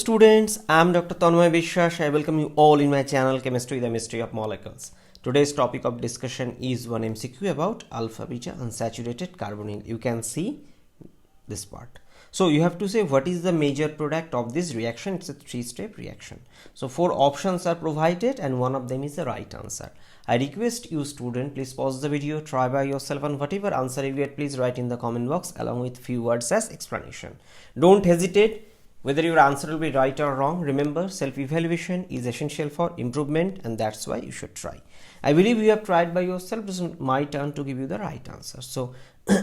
Students, I am Dr. Tanmoy Biswas. I welcome you all in my channel Chemistry, the Mystery of Molecules. Today's topic of discussion is one MCQ about alpha beta unsaturated carbonyl. You can see this part. So you have to say what is the major product of this reaction. It's a three-step reaction. So four options are provided and one of them is the right answer. I request you student, please pause the video, try by yourself, and whatever answer you get, please write in the comment box along with few words as explanation. Don't hesitate whether your answer will be right or wrong. Remember, self-evaluation is essential for improvement and that's why you should try. I believe you have tried by yourself. It's my turn to give you the right answer. So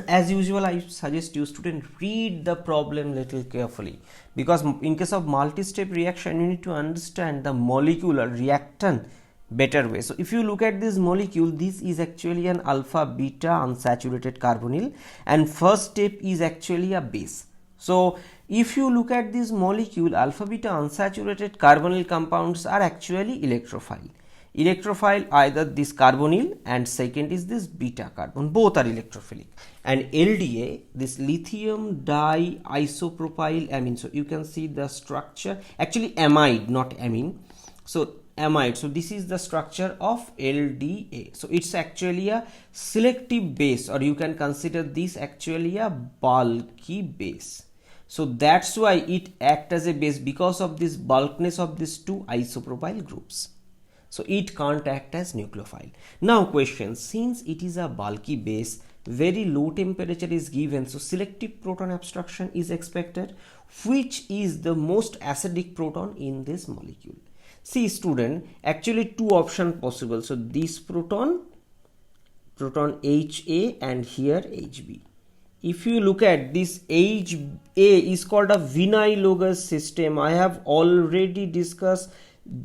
as usual, I suggest you student read the problem little carefully, because in case of multi-step reaction you need to understand the molecular reactant better way. So if you look at this molecule, this is actually an alpha beta unsaturated carbonyl and first step is actually a base. So if you look at this molecule, alpha beta unsaturated carbonyl compounds are actually electrophile. Electrophile either this carbonyl and second is this beta carbon, both are electrophilic. And LDA, this lithium diisopropyl amine. So you can see the structure, actually amide, not amine. So amide, so this is the structure of LDA. So it's actually a selective base, or you can consider this actually a bulky base. So that's why it acts as a base, because of this bulkiness of these two isopropyl groups. So it can't act as nucleophile. Now question, since it is a bulky base, very low temperature is given, so selective proton abstraction is expected. Which is the most acidic proton in this molecule? See student, actually two options possible. So this proton HA and here HB. If you look at this, HA is called a vinylogous system. I have already discussed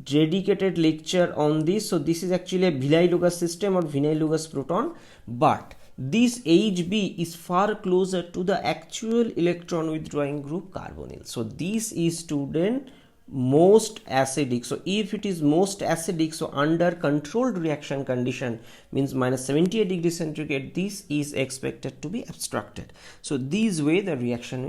dedicated lecture on this. So this is actually a vinylogous system or vinylogous proton, but this HB is far closer to the actual electron withdrawing group carbonyl. So this is student most acidic. So if it is most acidic, so under controlled reaction condition, means minus 78 degrees centigrade, this is expected to be abstracted. So this way the reaction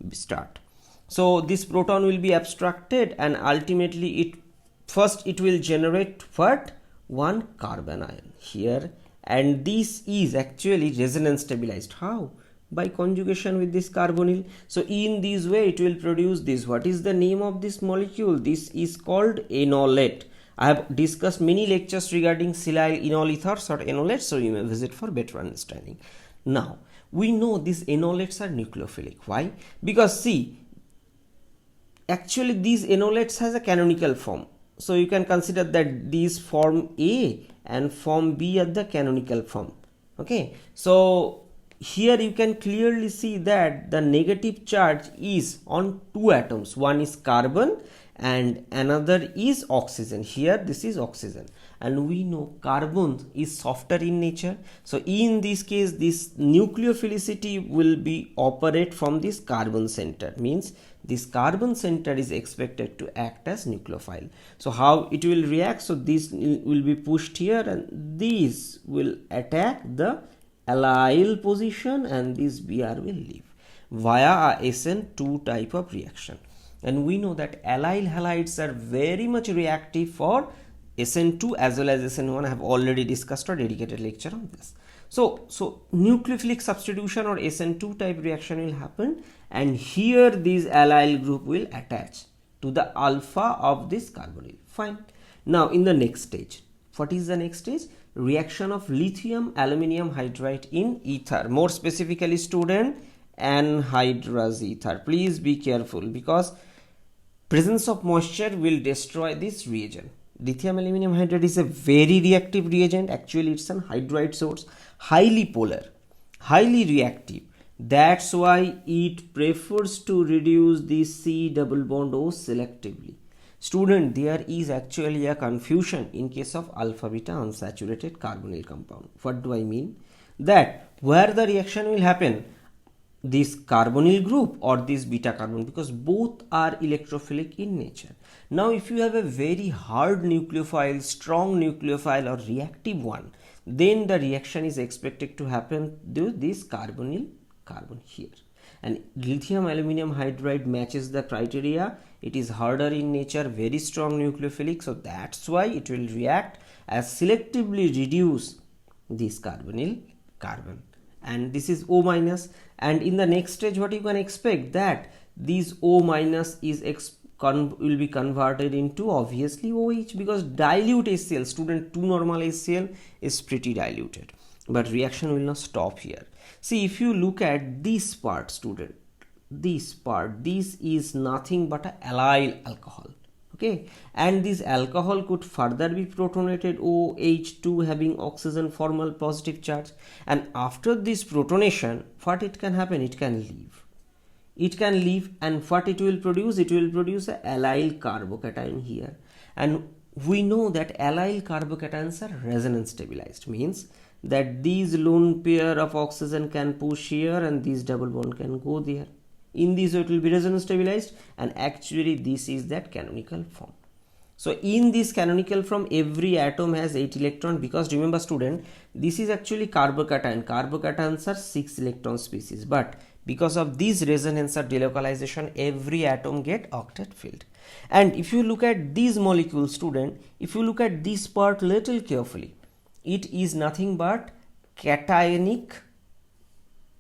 will start. So this proton will be abstracted and ultimately it will generate what? One carbon ion here, and this is actually resonance stabilized. How? By conjugation with this carbonyl. So in this way it will produce this. What is the name of this molecule? This is called enolate. I have discussed many lectures regarding silyl enolethers or enolates, so you may visit for better understanding. Now we know these enolates are nucleophilic. Why? Because see, actually these enolates has a canonical form. So you can consider that these form A and form B are the canonical form. Okay, so here you can clearly see that the negative charge is on two atoms. One is carbon and another is oxygen. Here this is oxygen, and we know carbon is softer in nature. So in this case this nucleophilicity will be operate from this carbon center, means this carbon center is expected to act as nucleophile. So how it will react? So this will be pushed here and this will attack the allyl position and this Br will leave via a SN2 type of reaction. And we know that allyl halides are very much reactive for SN2 as well as SN1. I have already discussed a dedicated lecture on this. So nucleophilic substitution or SN2 type reaction will happen, and here this allyl group will attach to the alpha of this carbonyl. Fine. Now in the next stage, what is the next stage? Reaction of lithium aluminium hydride in ether, more specifically student anhydrous ether. Please be careful, because presence of moisture will destroy this reagent. Lithium aluminium hydride is a very reactive reagent. Actually it's an hydride source, highly polar, highly reactive. That's why it prefers to reduce the C double bond O selectively. Student, there is actually a confusion in case of alpha beta unsaturated carbonyl compound. What do I mean? That where the reaction will happen, this carbonyl group or this beta carbon, because both are electrophilic in nature. Now if you have a very hard nucleophile, strong nucleophile or reactive one, then the reaction is expected to happen to this carbonyl carbon here. and lithium aluminum hydride matches the criteria. It is harder in nature, very strong nucleophilic, so that's why it will react as selectively reduce this carbonyl carbon, and this is O minus. And in the next stage, what you can expect, that this O minus is will be converted into obviously OH, because dilute HCl, student, 2 normal HCl is pretty diluted, but reaction will not stop here. See, if you look at this part, student, this part, this is nothing but a allyl alcohol, okay, and this alcohol could further be protonated OH2 having oxygen formal positive charge, and after this protonation, what it can happen, it can leave. It can leave, and what it will produce? It will produce a allyl carbocation here, and we know that allyl carbocations are resonance stabilized, means that these lone pair of oxygen can push here and this double bond can go there. In this it will be resonance stabilized, and actually this is that canonical form. So in this canonical form, every atom has 8 electrons, because remember student, this is actually carbocation. Carbocations are 6 electron species, but because of this resonance or delocalization, every atom get octet filled. And if you look at these molecules, student, if you look at this part little carefully, it is nothing but cationic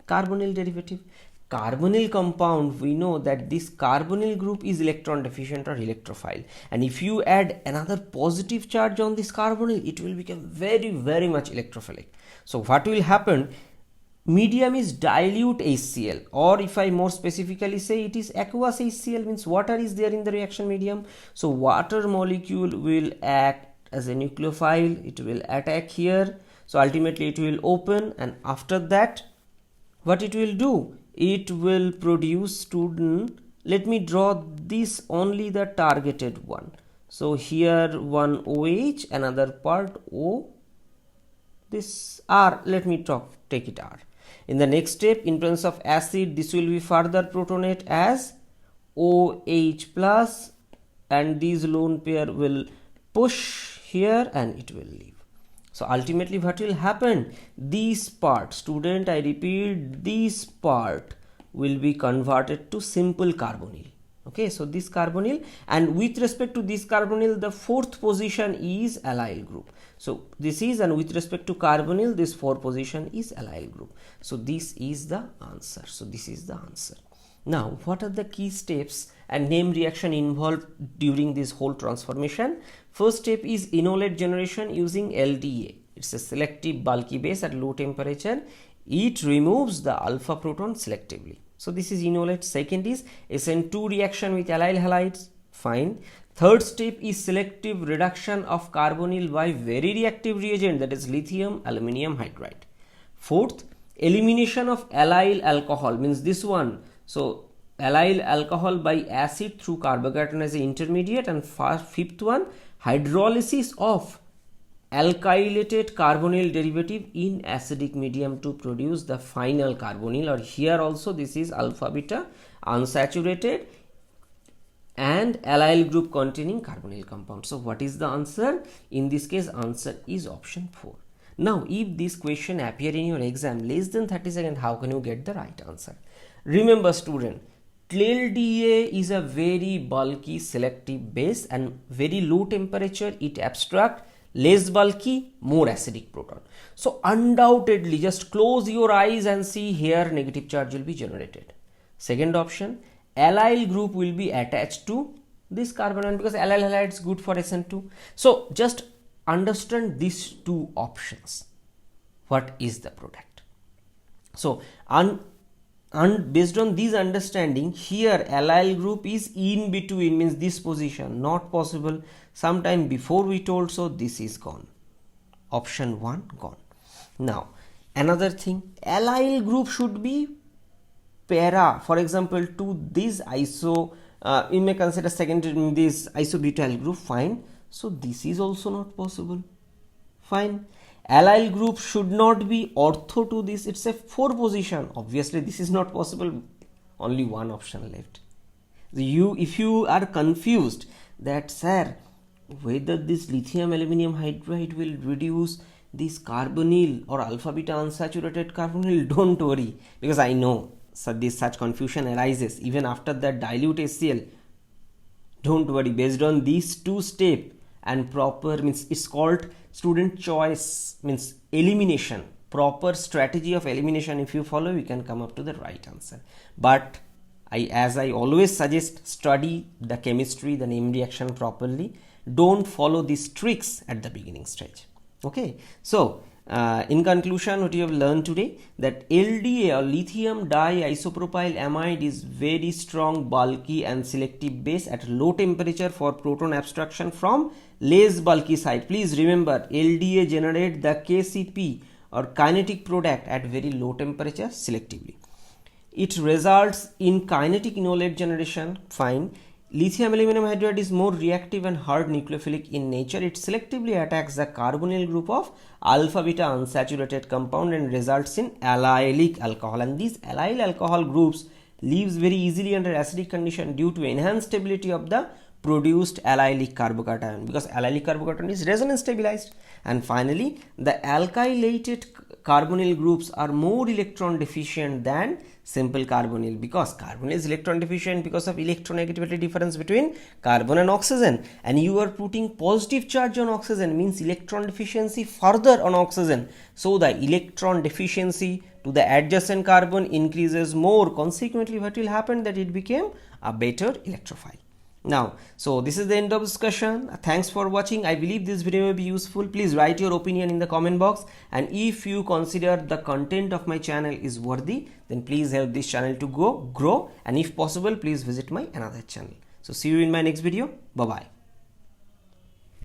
carbonyl derivative. Carbonyl compound, we know that this carbonyl group is electron deficient or electrophile, and if you add another positive charge on this carbonyl, it will become very much electrophilic. So what will happen? Medium is dilute HCl, or if I more specifically say, it is aqueous HCl, means water is there in the reaction medium. So water molecule will act as a nucleophile, it will attack here, so ultimately it will open, and after that what it will do? It will produce, student, let me draw this only the targeted one. So here one OH, another part O, this R, let me take it R. In the next step, in presence of acid, this will be further protonate as OH plus, and these lone pair will push here and it will leave. So ultimately what will happen? This part, student, I repeat, this part will be converted to simple carbonyl. Okay, so this carbonyl, and with respect to this carbonyl, the 4th position is allyl group. So this is, and with respect to carbonyl, this 4th position is allyl group. So this is the answer. So this is the answer. Now, what are the key steps and name reaction involved during this whole transformation? First step is enolate generation using LDA. It's a selective bulky base at low temperature. It removes the alpha proton selectively. So this is enolate. Second is SN2 reaction with allyl halides. Fine. Third step is selective reduction of carbonyl by very reactive reagent, that is lithium aluminum hydride. Fourth, elimination of allyl alcohol, means this one. So allyl alcohol by acid through carbocation as an intermediate. And fifth one, hydrolysis of alkylated carbonyl derivative in acidic medium to produce the final carbonyl, or here also this is alpha beta unsaturated and allyl group containing carbonyl compound. So what is the answer? In this case, answer is option 4. Now if this question appear in your exam less than 30 seconds, how can you get the right answer? Remember student, LDA is a very bulky selective base, and very low temperature it abstract, less bulky, more acidic proton. So undoubtedly just close your eyes and see here negative charge will be generated. Second option, allyl group will be attached to this carbon, because allyl halide is good for SN2. So just understand these two options. What is the product? So based on this understanding, here allyl group is in between, means this position not possible. Sometime before we told, so this is gone. Option 1 gone. Now another thing, allyl group should be para, for example, to this iso, you may consider second this isobutyl group. Fine. So this is also not possible. Fine. Allyl group should not be ortho to this, it's a 4 position. Obviously this is not possible, only one option left. If you are confused that sir, whether this lithium aluminum hydride will reduce this carbonyl or alpha beta unsaturated carbonyl, don't worry, because I know such confusion arises even after that dilute HCl, don't worry, based on these two steps and proper, means it's called student choice, means elimination, proper strategy of elimination, if you follow, you can come up to the right answer. But as I always suggest, study the chemistry, the name reaction properly. Don't follow these tricks at the beginning stage. Okay, so in conclusion, what you have learned today, that LDA or lithium diisopropyl amide is very strong, bulky and selective base at low temperature for proton abstraction from less bulky site. Please remember, LDA generate the KCP or kinetic product at very low temperature selectively. It results in kinetic enolate generation, fine. Lithium aluminum hydride is more reactive and hard nucleophilic in nature. It selectively attacks the carbonyl group of alpha beta unsaturated compound and results in allylic alcohol. And these allyl alcohol groups leaves very easily under acidic condition due to enhanced stability of the produced allylic carbocation, because allylic carbocation is resonance stabilized. And finally, the alkylated carbonyl groups are more electron deficient than simple carbonyl, because carbonyl is electron deficient because of electronegativity difference between carbon and oxygen, and you are putting positive charge on oxygen, means electron deficiency further on oxygen, so the electron deficiency to the adjacent carbon increases more. Consequently, what will happen, that it became a better electrophile. Now, so this is the end of discussion. Thanks for watching. I believe this video may be useful. Please write your opinion in the comment box, and if you consider the content of my channel is worthy, then please help this channel to grow, and if possible, please visit my another channel. So see you in my next video. Bye bye.